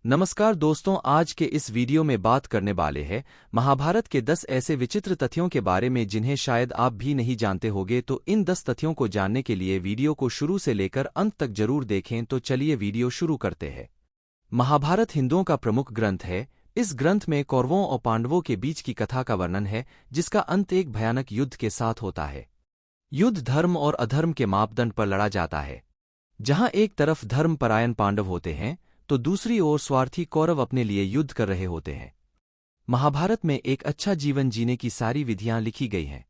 नमस्कार दोस्तों, आज के इस वीडियो में बात करने वाले हैं महाभारत के 10 ऐसे विचित्र तथ्यों के बारे में जिन्हें शायद आप भी नहीं जानते होंगे। तो इन 10 तथ्यों को जानने के लिए वीडियो को शुरू से लेकर अंत तक जरूर देखें। तो चलिए वीडियो शुरू करते हैं। महाभारत हिंदुओं का प्रमुख ग्रंथ है। इस ग्रंथ में कौरवों और पांडवों के बीच की कथा का वर्णन है, जिसका अंत एक भयानक युद्ध के साथ होता है। युद्ध धर्म और अधर्म के मापदंड पर लड़ा जाता है। जहां एक तरफ धर्मपरायण पांडव होते हैं तो दूसरी ओर स्वार्थी कौरव अपने लिए युद्ध कर रहे होते हैं। महाभारत में एक अच्छा जीवन जीने की सारी विधियां लिखी गई हैं।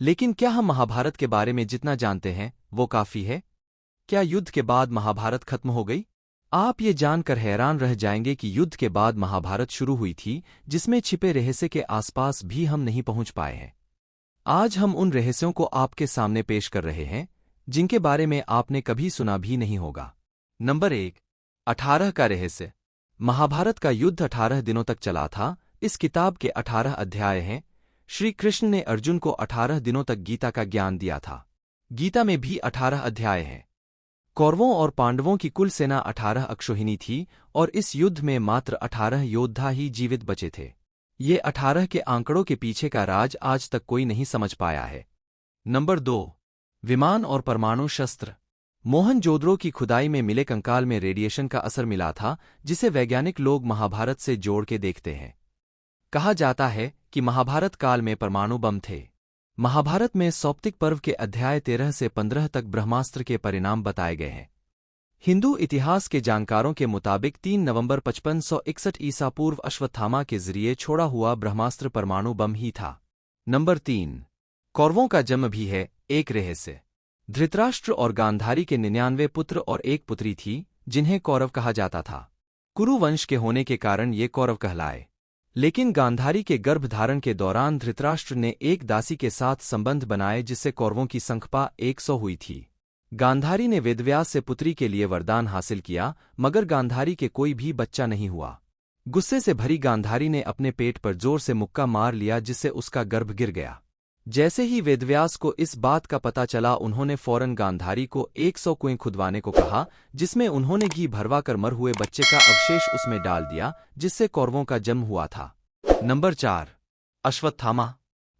लेकिन क्या हम महाभारत के बारे में जितना जानते हैं वो काफी है? क्या युद्ध के बाद महाभारत खत्म हो गई? आप ये जानकर हैरान रह जाएंगे कि युद्ध के बाद महाभारत शुरू हुई थी, जिसमें छिपे रहस्य के आसपास भी हम नहीं पहुंच पाए हैं। आज हम उन रहस्यों को आपके सामने पेश कर रहे हैं जिनके बारे में आपने कभी सुना भी नहीं होगा। नंबर 1, 18 का रहस्य। महाभारत का युद्ध 18 दिनों तक चला था। इस किताब के 18 अध्याय हैं। श्री कृष्ण ने अर्जुन को 18 दिनों तक गीता का ज्ञान दिया था। गीता में भी 18 अध्याय हैं। कौरवों और पांडवों की कुल सेना 18 अक्षौहिणी थी और इस युद्ध में मात्र 18 योद्धा ही जीवित बचे थे। ये 18 के आंकड़ों के पीछे का राज आज तक कोई नहीं समझ पाया है। नंबर 2, विमान और परमाणु शस्त्र। मोहनजोदड़ो की खुदाई में मिले कंकाल में रेडिएशन का असर मिला था, जिसे वैज्ञानिक लोग महाभारत से जोड़ के देखते हैं। कहा जाता है कि महाभारत काल में परमाणु बम थे। महाभारत में सौप्तिक पर्व के अध्याय 13 से 15 तक ब्रह्मास्त्र के परिणाम बताए गए हैं। हिंदू इतिहास के जानकारों के मुताबिक 3 नवंबर 5561 ईसा पूर्व अश्वत्थामा के जरिए छोड़ा हुआ ब्रह्मास्त्र परमाणु बम ही था। नंबर 3, कौरवों का जन्म भी है एक रहस्य। धृतराष्ट्र और गांधारी के 99 पुत्र और एक पुत्री थी, जिन्हें कौरव कहा जाता था। कुरु वंश के होने के कारण ये कौरव कहलाए। लेकिन गांधारी के गर्भधारण के दौरान धृतराष्ट्र ने एक दासी के साथ संबंध बनाए, जिससे कौरवों की संख्या 100 हुई थी। गांधारी ने वेदव्यास से पुत्री के लिए वरदान हासिल किया, मगर गांधारी के कोई भी बच्चा नहीं हुआ। गुस्से से भरी गांधारी ने अपने पेट पर जोर से मुक्का मार लिया, जिससे उसका गर्भ गिर गया। जैसे ही वेदव्यास को इस बात का पता चला, उन्होंने फौरन गांधारी को 100 कुएं खुदवाने को कहा, जिसमें उन्होंने घी भरवा कर मर हुए बच्चे का अवशेष उसमें डाल दिया, जिससे कौरवों का जन्म हुआ था। नंबर 4, अश्वत्थामा।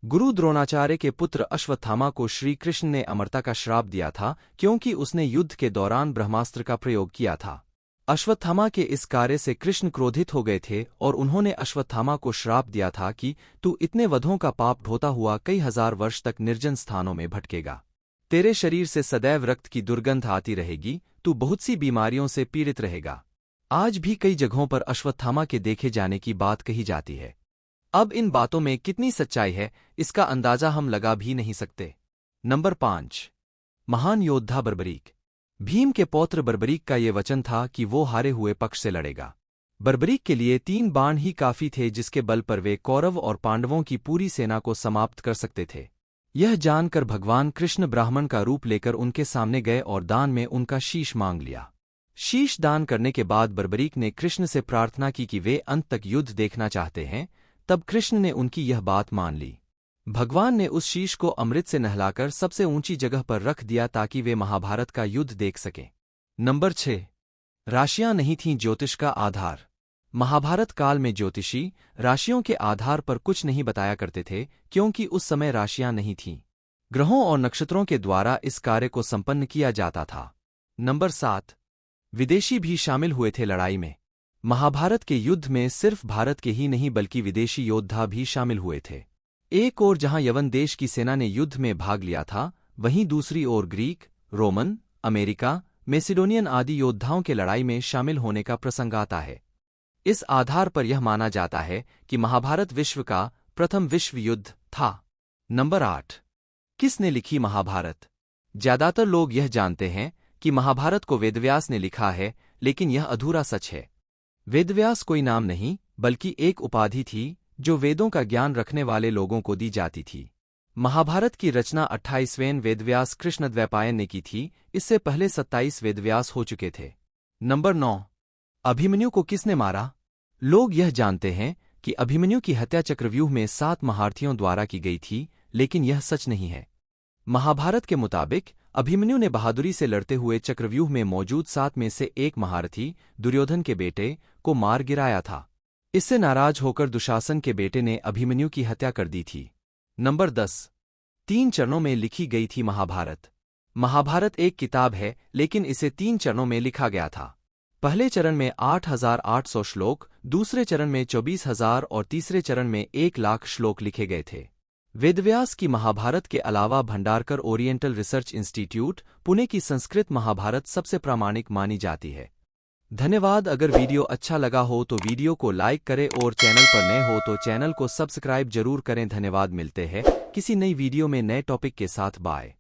गुरु द्रोणाचार्य के पुत्र अश्वत्थामा को श्री कृष्ण ने अमरता का श्राप दिया था, क्योंकि उसने युद्ध के दौरान ब्रह्मास्त्र का प्रयोग किया था। अश्वत्थामा के इस कार्य से कृष्ण क्रोधित हो गए थे और उन्होंने अश्वत्थामा को श्राप दिया था कि तू इतने वधों का पाप ढोता हुआ कई हजार वर्ष तक निर्जन स्थानों में भटकेगा। तेरे शरीर से सदैव रक्त की दुर्गंध आती रहेगी। तू बहुत सी बीमारियों से पीड़ित रहेगा। आज भी कई जगहों पर अश्वत्थामा के देखे जाने की बात कही जाती है। अब इन बातों में कितनी सच्चाई है, इसका अंदाजा हम लगा भी नहीं सकते। नंबर 5, महान योद्धा बर्बरीक। भीम के पौत्र बर्बरीक का ये वचन था कि वो हारे हुए पक्ष से लड़ेगा। बर्बरीक के लिए 3 बाण ही काफी थे, जिसके बल पर वे कौरव और पांडवों की पूरी सेना को समाप्त कर सकते थे। यह जानकर भगवान कृष्ण ब्राह्मण का रूप लेकर उनके सामने गए और दान में उनका शीश मांग लिया। शीश दान करने के बाद बर्बरीक ने कृष्ण से प्रार्थना की कि वे अंत तक युद्ध देखना चाहते हैं। तब कृष्ण ने उनकी यह बात मान ली। भगवान ने उस शीश को अमृत से नहलाकर सबसे ऊंची जगह पर रख दिया, ताकि वे महाभारत का युद्ध देख सकें। नंबर 6, राशियां नहीं थीं ज्योतिष का आधार। महाभारत काल में ज्योतिषी राशियों के आधार पर कुछ नहीं बताया करते थे, क्योंकि उस समय राशियां नहीं थीं। ग्रहों और नक्षत्रों के द्वारा इस कार्य को संपन्न किया जाता था। नंबर 7, विदेशी भी शामिल हुए थे लड़ाई में। महाभारत के युद्ध में सिर्फ भारत के ही नहीं बल्कि विदेशी योद्धा भी शामिल हुए थे। एक ओर जहां यवन देश की सेना ने युद्ध में भाग लिया था, वहीं दूसरी ओर ग्रीक, रोमन, अमेरिका, मैसिडोनियन आदि योद्धाओं के लड़ाई में शामिल होने का प्रसंग आता है। इस आधार पर यह माना जाता है कि महाभारत विश्व का प्रथम विश्व युद्ध था। नंबर 8, किसने लिखी महाभारत? ज्यादातर लोग यह जानते हैं कि महाभारत को वेदव्यास ने लिखा है, लेकिन यह अधूरा सच है। वेदव्यास कोई नाम नहीं बल्कि एक उपाधि थी जो वेदों का ज्ञान रखने वाले लोगों को दी जाती थी। महाभारत की रचना 28वें वेदव्यास कृष्णद्वैपायन ने की थी। इससे पहले 27 वेदव्यास हो चुके थे। नंबर 9, अभिमन्यु को किसने मारा? लोग यह जानते हैं कि अभिमन्यु की हत्या चक्रव्यूह में 7 महारथियों द्वारा की गई थी, लेकिन यह सच नहीं है। महाभारत के मुताबिक अभिमन्यु ने बहादुरी से लड़ते हुए चक्रव्यूह में मौजूद 7 में से एक महारथी दुर्योधन के बेटे को मार गिराया था। इससे नाराज होकर दुशासन के बेटे ने अभिमन्यु की हत्या कर दी थी। नंबर 10। 3 चरणों में लिखी गई थी महाभारत। महाभारत एक किताब है, लेकिन इसे 3 चरणों में लिखा गया था। पहले चरण में 8,800 श्लोक, दूसरे चरण में 24,000 और तीसरे चरण में 1,00,000 श्लोक लिखे गए थे। वेदव्यास की महाभारत के अलावा Bhandarkar oriental research institute, Pune की संस्कृत महाभारत सबसे प्रामाणिक मानी जाती है। धन्यवाद। अगर वीडियो अच्छा लगा हो तो वीडियो को लाइक करें और चैनल पर नए हो तो चैनल को सब्सक्राइब जरूर करें। धन्यवाद। मिलते हैं किसी नई वीडियो में नए टॉपिक के साथ। बाय।